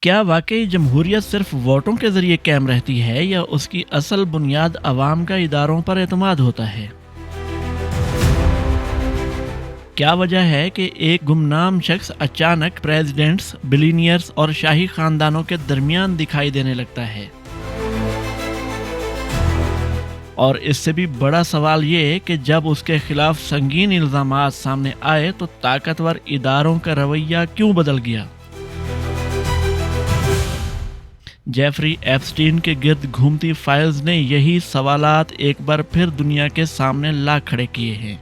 کیا واقعی جمہوریت صرف ووٹوں کے ذریعے قائم رہتی ہے یا اس کی اصل بنیاد عوام کا اداروں پر اعتماد ہوتا ہے؟ کیا وجہ ہے کہ ایک گمنام شخص اچانک پریزیڈنٹس، بلینئرز اور شاہی خاندانوں کے درمیان دکھائی دینے لگتا ہے؟ اور اس سے بھی بڑا سوال یہ کہ جب اس کے خلاف سنگین الزامات سامنے آئے تو طاقتور اداروں کا رویہ کیوں بدل گیا؟ جیفری ایپسٹین کے گرد گھومتی فائلز نے یہی سوالات ایک بار پھر دنیا کے سامنے لا کھڑے کیے ہیں۔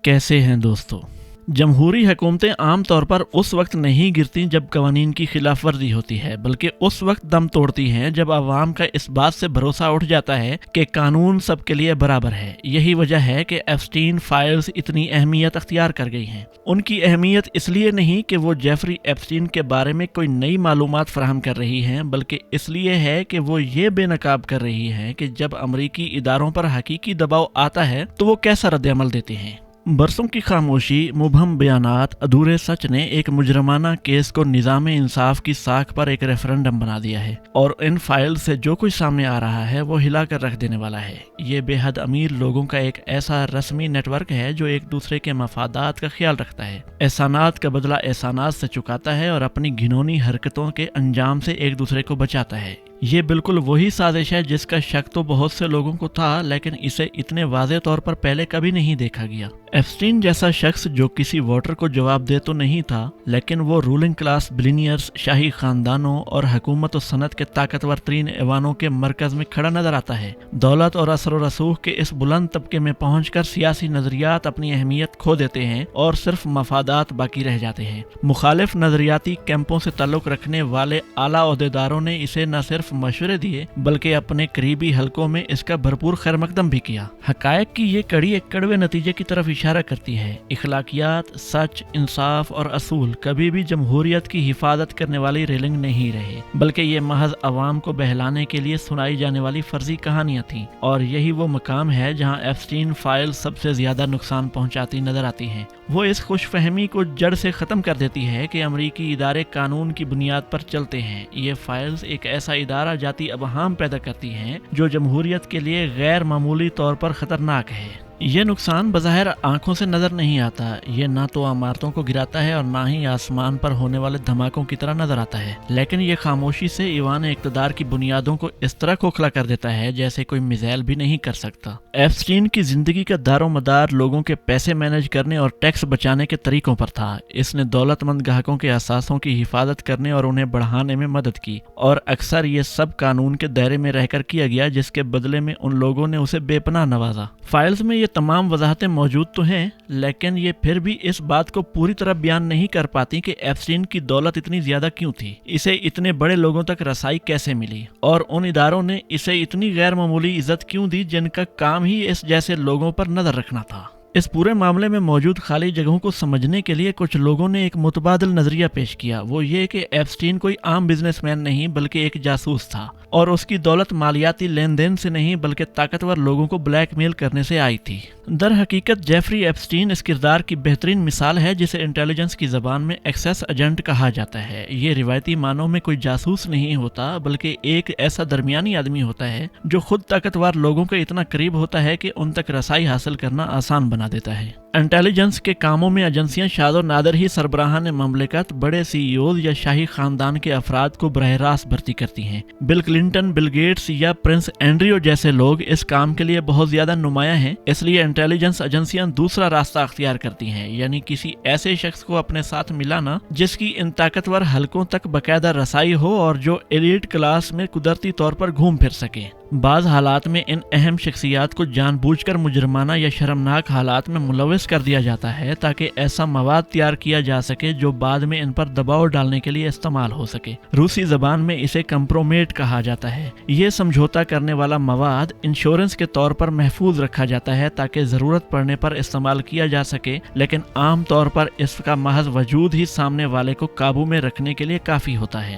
کیسے ہیں دوستو؟ جمہوری حکومتیں عام طور پر اس وقت نہیں گرتی جب قوانین کی خلاف ورزی ہوتی ہے، بلکہ اس وقت دم توڑتی ہیں جب عوام کا اس بات سے بھروسہ اٹھ جاتا ہے کہ قانون سب کے لیے برابر ہے۔ یہی وجہ ہے کہ ایپسٹین فائلز اتنی اہمیت اختیار کر گئی ہیں۔ ان کی اہمیت اس لیے نہیں کہ وہ جیفری ایپسٹین کے بارے میں کوئی نئی معلومات فراہم کر رہی ہیں، بلکہ اس لیے ہے کہ وہ یہ بے نقاب کر رہی ہیں کہ جب امریکی اداروں پر حقیقی دباؤ آتا ہے تو وہ کیسا رد عمل دیتے ہیں۔ برسوں کی خاموشی، مبہم بیانات، ادھورے سچ نے ایک مجرمانہ کیس کو نظام انصاف کی ساکھ پر ایک ریفرنڈم بنا دیا ہے، اور ان فائل سے جو کچھ سامنے آ رہا ہے وہ ہلا کر رکھ دینے والا ہے۔ یہ بے حد امیر لوگوں کا ایک ایسا رسمی نیٹ ورک ہے جو ایک دوسرے کے مفادات کا خیال رکھتا ہے، احسانات کا بدلہ احسانات سے چکاتا ہے اور اپنی گھنونی حرکتوں کے انجام سے ایک دوسرے کو بچاتا ہے۔ یہ بالکل وہی سازش ہے جس کا شک تو بہت سے لوگوں کو تھا، لیکن اسے اتنے واضح طور پر پہلے کبھی نہیں دیکھا گیا۔ ایپسٹین جیسا شخص جو کسی ووٹر کو جواب دے تو نہیں تھا، لیکن وہ رولنگ کلاس، بلینئرز، شاہی خاندانوں اور حکومت و صنعت کے طاقتور ترین ایوانوں کے مرکز میں کھڑا نظر آتا ہے۔ دولت اور اثر و رسوخ کے اس بلند طبقے میں پہنچ کر سیاسی نظریات اپنی اہمیت کھو دیتے ہیں اور صرف مفادات باقی رہ جاتے ہیں۔ مخالف نظریاتی کیمپوں سے تعلق رکھنے والے اعلیٰ عہدیداروں نے اسے نہ صرف مشورے دیے بلکہ اپنے قریبی حلقوں میں اس کا بھرپور خیر مقدم بھی کیا۔ حقائق کی یہ کڑی ایک کڑوے نتیجے کی طرف اشارہ کرتی ہے۔ اخلاقیات، سچ، انصاف اور اصول کبھی بھی جمہوریت کی حفاظت کرنے والی ریلنگ نہیں رہے، بلکہ یہ محض عوام کو بہلانے کے لیے سنائی جانے والی فرضی کہانیاں تھیں۔ اور یہی وہ مقام ہے جہاں ایپسٹین فائل سب سے زیادہ نقصان پہنچاتی نظر آتی ہیں۔ وہ اس خوش فہمی کو جڑ سے ختم کر دیتی ہے کہ امریکی ادارے قانون کی بنیاد پر چلتے ہیں۔ یہ فائلز ایک ایسا ادارہ جاتی ابہام پیدا کرتی ہیں جو جمہوریت کے لیے غیر معمولی طور پر خطرناک ہے۔ یہ نقصان بظاہر آنکھوں سے نظر نہیں آتا، یہ نہ تو عمارتوں کو گراتا ہے اور نہ ہی آسمان پر ہونے والے دھماکوں کی طرح نظر آتا ہے، لیکن یہ خاموشی سے ایوان اقتدار کی بنیادوں کو اس طرح کھوکھلا کر دیتا ہے جیسے کوئی میزائل بھی نہیں کر سکتا۔ ایپسٹین کی زندگی کا دار و مدار لوگوں کے پیسے مینج کرنے اور ٹیکس بچانے کے طریقوں پر تھا۔ اس نے دولت مند گاہکوں کے اثاثوں کی حفاظت کرنے اور انہیں بڑھانے میں مدد کی، اور اکثر یہ سب قانون کے دائرے میں رہ کر کیا گیا، جس کے بدلے میں ان لوگوں نے اسے بے پناہ نوازا۔ فائلز میں یہ تمام وضاحتیں موجود تو ہیں، لیکن یہ پھر بھی اس بات کو پوری طرح بیان نہیں کر پاتی کہ ایپسٹین کی دولت اتنی زیادہ کیوں تھی، اسے اتنے بڑے لوگوں تک رسائی کیسے ملی، اور ان اداروں نے اسے اتنی غیر معمولی عزت کیوں دی جن کا کام ہی اس جیسے لوگوں پر نظر رکھنا تھا۔ اس پورے معاملے میں موجود خالی جگہوں کو سمجھنے کے لیے کچھ لوگوں نے ایک متبادل نظریہ پیش کیا۔ وہ یہ کہ ایپسٹین کوئی عام بزنس مین نہیں بلکہ ایک جاسوس تھا، اور اس کی دولت مالیاتی لین دین سے نہیں بلکہ طاقتور لوگوں کو بلیک میل کرنے سے آئی تھی۔ در حقیقت جیفری ایپسٹین اس کردار کی بہترین مثال ہے جسے انٹیلیجنس کی زبان میں ایکسیس ایجنٹ کہا جاتا ہے۔ یہ روایتی معنوں میں کوئی جاسوس نہیں ہوتا بلکہ ایک ایسا درمیانی آدمی ہوتا ہے جو خود طاقتور لوگوں کے اتنا قریب ہوتا ہے کہ ان تک رسائی حاصل کرنا آسان بنا دیتا ہے۔ انٹیلیجنس کے کاموں میں ایجنسیاں شاد و نادر ہی سربراہان مملکت، بڑے سی ای اوز یا شاہی خاندان کے افراد کو براہ راست بھرتی کرتی ہیں۔ بل کلنٹن، بل گیٹس یا پرنس اینڈریو جیسے لوگ اس کام کے لیے بہت زیادہ نمایاں ہیں، اس لیے انٹیلیجنس ایجنسیاں دوسرا راستہ اختیار کرتی ہیں، یعنی کسی ایسے شخص کو اپنے ساتھ ملانا جس کی ان طاقتور حلقوں تک باقاعدہ رسائی ہو اور جو ایلیٹ کلاس میں قدرتی طور پر گھوم پھر سکے۔ بعض حالات میں ان اہم شخصیات کو جان بوجھ کر مجرمانہ یا شرمناک حالات میں ملوث کر دیا جاتا ہے تاکہ ایسا مواد تیار کیا جا سکے جو بعد میں ان پر دباؤ ڈالنے کے لیے استعمال ہو سکے۔ روسی زبان میں اسے کمپرومیٹ کہا جاتا ہے۔ یہ سمجھوتا کرنے والا مواد انشورنس کے طور پر محفوظ رکھا جاتا ہے تاکہ ضرورت پڑنے پر استعمال کیا جا سکے، لیکن عام طور پر اس کا محض وجود ہی سامنے والے کو قابو میں رکھنے کے لیے کافی ہوتا ہے۔